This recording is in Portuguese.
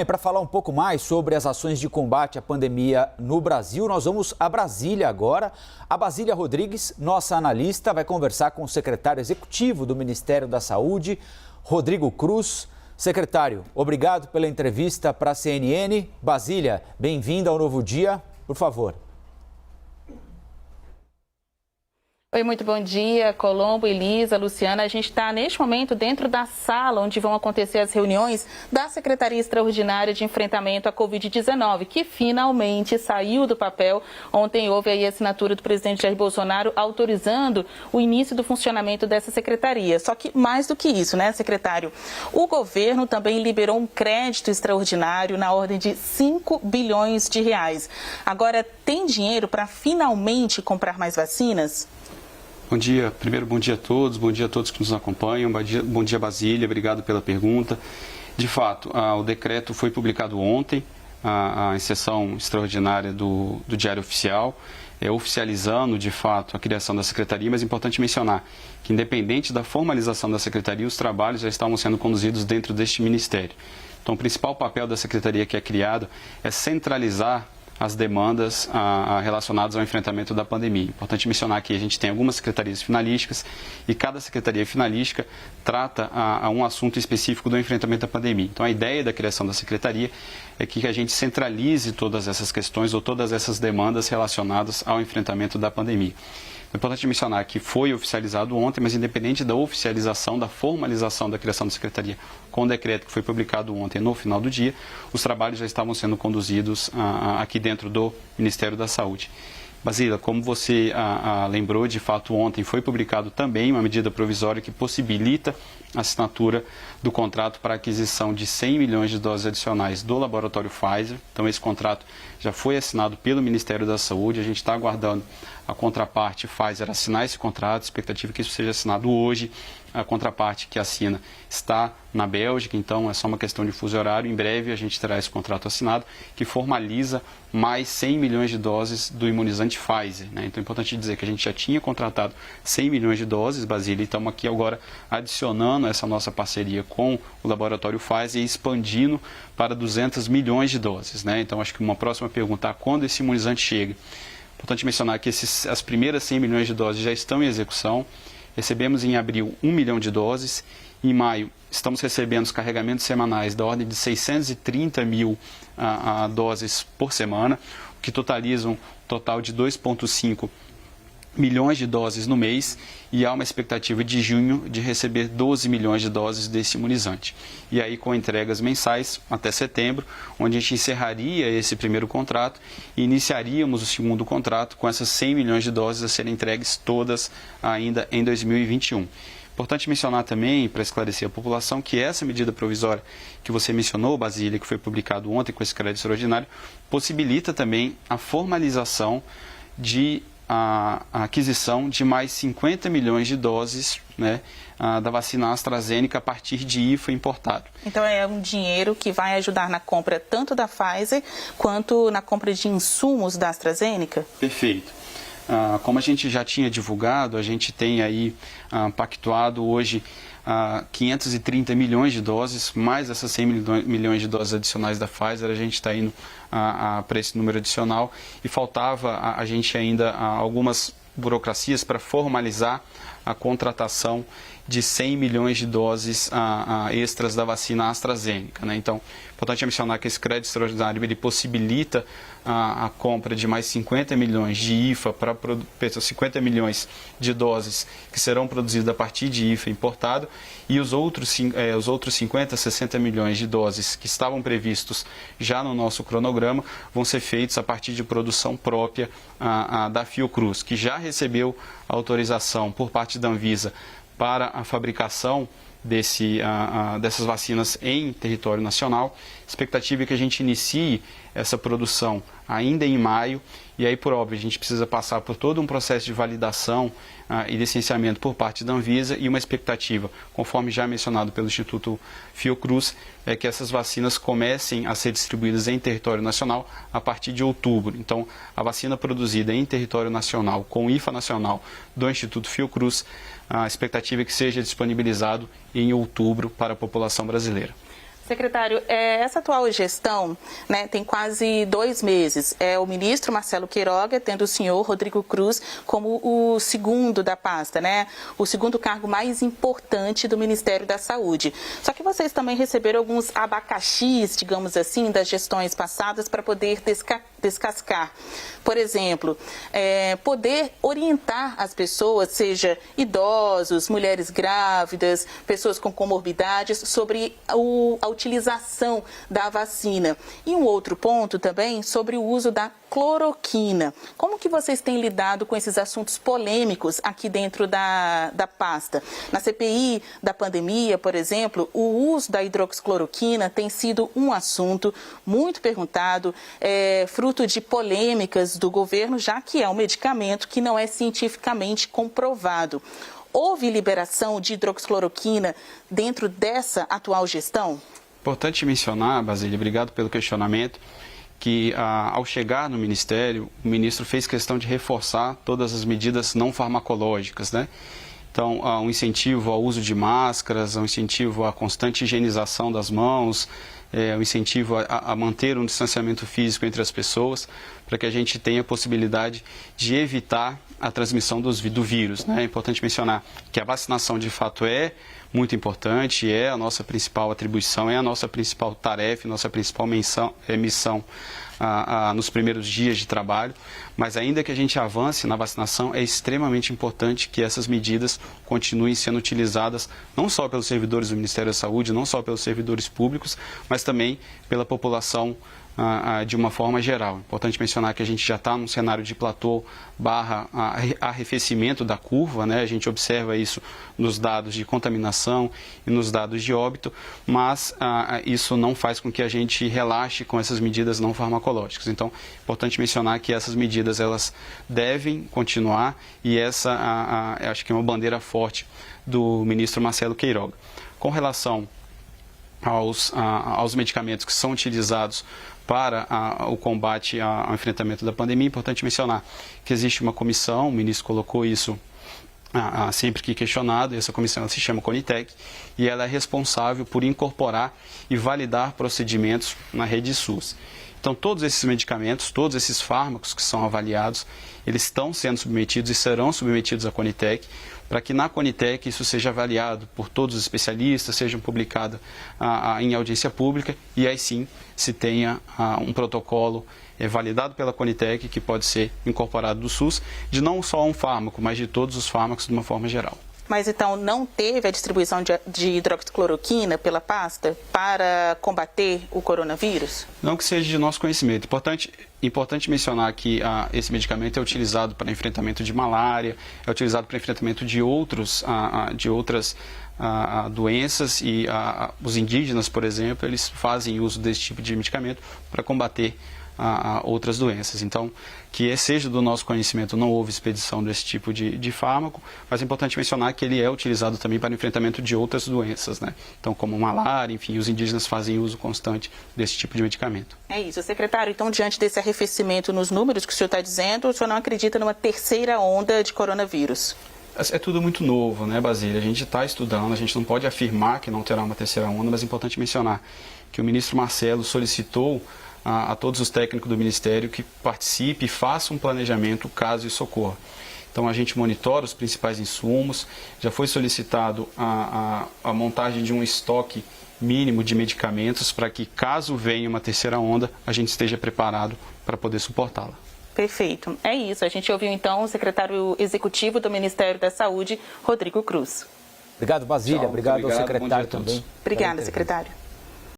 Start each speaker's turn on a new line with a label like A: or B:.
A: Para falar um pouco mais sobre as ações de combate à pandemia no Brasil, nós vamos a Brasília agora. A Basília Rodrigues, nossa analista, vai conversar com o secretário executivo do Ministério da Saúde, Rodrigo Cruz. Secretário, obrigado pela entrevista para a CNN. Basília, bem-vinda ao Novo Dia, por favor.
B: Oi, muito bom dia, Colombo, Elisa, Luciana. A gente está, neste momento, dentro da sala onde vão acontecer as reuniões da Secretaria Extraordinária de Enfrentamento à Covid-19, que finalmente saiu do papel. Ontem houve aí a assinatura do presidente Jair Bolsonaro autorizando o início do funcionamento dessa secretaria. Só que mais do que isso, né, secretário? O governo também liberou um crédito extraordinário na ordem de 5 bilhões de reais. Agora, tem dinheiro para finalmente comprar mais vacinas?
C: Bom dia, primeiro bom dia a todos que nos acompanham, bom dia Basília, obrigado pela pergunta. De fato, o decreto foi publicado ontem, a sessão extraordinária do Diário Oficial, oficializando de fato a criação da Secretaria, mas é importante mencionar que independente da formalização da Secretaria, os trabalhos já estavam sendo conduzidos dentro deste Ministério. Então o principal papel da Secretaria que é criado é centralizar as demandas relacionadas ao enfrentamento da pandemia. Importante mencionar que a gente tem algumas secretarias finalísticas e cada secretaria finalística trata um assunto específico do enfrentamento da pandemia. Então a ideia da criação da secretaria é que a gente centralize todas essas questões ou todas essas demandas relacionadas ao enfrentamento da pandemia. É importante mencionar que foi oficializado ontem, mas independente da oficialização, da formalização da criação da secretaria com o decreto que foi publicado ontem no final do dia, os trabalhos já estavam sendo conduzidos aqui dentro do Ministério da Saúde. Basília, como você lembrou, de fato ontem foi publicado também uma medida provisória que possibilita a assinatura do contrato para aquisição de 100 milhões de doses adicionais do laboratório Pfizer. Então esse contrato já foi assinado pelo Ministério da Saúde, a gente está aguardando a contraparte Pfizer assinar esse contrato, expectativa que isso seja assinado hoje. A contraparte que assina está na Bélgica, então é só uma questão de fuso horário. Em breve a gente terá esse contrato assinado que formaliza mais 100 milhões de doses do imunizante Pfizer, né? Então é importante dizer que a gente já tinha contratado 100 milhões de doses, Basília, e estamos aqui agora adicionando essa nossa parceria com o laboratório Pfizer e expandindo para 200 milhões de doses, né? Então acho que uma próxima pergunta é quando esse imunizante chega. Importante mencionar que as primeiras 100 milhões de doses já estão em execução. Recebemos em abril 1 milhão de doses. Em maio, estamos recebendo os carregamentos semanais da ordem de 630 mil doses por semana, o que totalizam um total de 2,5 milhões de doses no mês, e há uma expectativa de junho de receber 12 milhões de doses desse imunizante. E aí com entregas mensais até setembro, onde a gente encerraria esse primeiro contrato e iniciaríamos o segundo contrato com essas 100 milhões de doses a serem entregues todas ainda em 2021. Importante mencionar também, para esclarecer a população, que essa medida provisória que você mencionou, Basília, que foi publicado ontem com esse crédito extraordinário, possibilita também a formalização de a aquisição de mais 50 milhões de doses, né, da vacina AstraZeneca a partir de IFA importado.
B: Então é um dinheiro que vai ajudar na compra tanto da Pfizer quanto na compra de insumos da AstraZeneca?
C: Perfeito. Como a gente já tinha divulgado, a gente tem aí pactuado hoje 530 milhões de doses, mais essas 100 milhões de doses adicionais da Pfizer, a gente está indo para esse número adicional, e faltava a gente ainda algumas burocracias para formalizar a contratação de 100 milhões de doses extras da vacina AstraZeneca, né? Então, importante mencionar que esse crédito extraordinário ele possibilita a compra de mais 50 milhões de IFA para 50 milhões de doses que serão produzidas a partir de IFA importado, e os outros 50, 60 milhões de doses que estavam previstos já no nosso cronograma vão ser feitos a partir de produção própria da Fiocruz, que já recebeu autorização por parte da Anvisa para a fabricação dessas vacinas em território nacional. A expectativa é que a gente inicie essa produção ainda em maio, e aí, por óbvio, a gente precisa passar por todo um processo de validação e licenciamento por parte da Anvisa, e uma expectativa, conforme já mencionado pelo Instituto Fiocruz, é que essas vacinas comecem a ser distribuídas em território nacional a partir de outubro. Então, a vacina produzida em território nacional, com IFA nacional do Instituto Fiocruz, a expectativa é que seja disponibilizado em outubro para a população brasileira.
B: Secretário, essa atual gestão, né, tem quase 2 meses. É o ministro Marcelo Queiroga, tendo o senhor Rodrigo Cruz como o segundo da pasta, né? O segundo cargo mais importante do Ministério da Saúde. Só que vocês também receberam alguns abacaxis, digamos assim, das gestões passadas para poder descascar. Por exemplo, poder orientar as pessoas, seja idosos, mulheres grávidas, pessoas com comorbidades, sobre a utilização da vacina. E um outro ponto também sobre o uso da cloroquina. Como que vocês têm lidado com esses assuntos polêmicos aqui dentro da pasta? Na CPI da pandemia, por exemplo, o uso da hidroxicloroquina tem sido um assunto muito perguntado, fruto de polêmicas do governo, já que é um medicamento que não é cientificamente comprovado. Houve liberação de hidroxicloroquina dentro dessa atual gestão?
C: Importante mencionar, Basília, obrigado pelo questionamento, que ao chegar no Ministério, o ministro fez questão de reforçar todas as medidas não farmacológicas, né? Então, um incentivo ao uso de máscaras, um incentivo à constante higienização das mãos, um incentivo a manter um distanciamento físico entre as pessoas, para que a gente tenha a possibilidade de evitar a transmissão do vírus, né? É importante mencionar que a vacinação, de fato, é muito importante, é a nossa principal atribuição, é a nossa principal tarefa, nossa principal missão nos primeiros dias de trabalho, mas ainda que a gente avance na vacinação, é extremamente importante que essas medidas continuem sendo utilizadas não só pelos servidores do Ministério da Saúde, não só pelos servidores públicos, mas também pela população de uma forma geral. Importante mencionar que a gente já está num cenário de platô / arrefecimento da curva, né? A gente observa isso nos dados de contaminação e nos dados de óbito, mas isso não faz com que a gente relaxe com essas medidas não farmacológicas. Então, importante mencionar que essas medidas elas devem continuar e essa acho que é uma bandeira forte do ministro Marcelo Queiroga. Com relação aos medicamentos que são utilizados para o combate ao enfrentamento da pandemia, é importante mencionar que existe uma comissão, o ministro colocou isso sempre que questionado, essa comissão ela se chama CONITEC, e ela é responsável por incorporar e validar procedimentos na rede SUS. Então, todos esses medicamentos, todos esses fármacos que são avaliados, eles estão sendo submetidos e serão submetidos à CONITEC, para que na CONITEC isso seja avaliado por todos os especialistas, sejam publicados em audiência pública e aí sim se tenha um protocolo validado pela CONITEC que pode ser incorporado do SUS, de não só um fármaco, mas de todos os fármacos de uma forma geral.
B: Mas então não teve a distribuição de hidroxicloroquina pela pasta para combater o coronavírus?
C: Não que seja de nosso conhecimento. Importante mencionar que esse medicamento é utilizado para enfrentamento de malária, é utilizado para enfrentamento de outras doenças e os indígenas, por exemplo, eles fazem uso desse tipo de medicamento para combater outras doenças. Então, que seja do nosso conhecimento, não houve expedição desse tipo de fármaco, mas é importante mencionar que ele é utilizado também para enfrentamento de outras doenças, né? Então, como malária, enfim, os indígenas fazem uso constante desse tipo de medicamento.
B: É isso, secretário. Então, diante desse arrefecimento nos números que o senhor está dizendo, o senhor não acredita numa terceira onda de coronavírus?
C: É tudo muito novo, né, Basília? A gente está estudando, a gente não pode afirmar que não terá uma terceira onda, mas é importante mencionar que o ministro Marcelo solicitou a todos os técnicos do Ministério que participe e faça um planejamento caso isso ocorra. Então a gente monitora os principais insumos, já foi solicitado a montagem de um estoque mínimo de medicamentos para que caso venha uma terceira onda, a gente esteja preparado para poder suportá-la.
B: Perfeito. É isso. A gente ouviu então o secretário executivo do Ministério da Saúde, Rodrigo Cruz.
A: Obrigado, Basília. Obrigado ao secretário também.
B: Obrigada, secretário.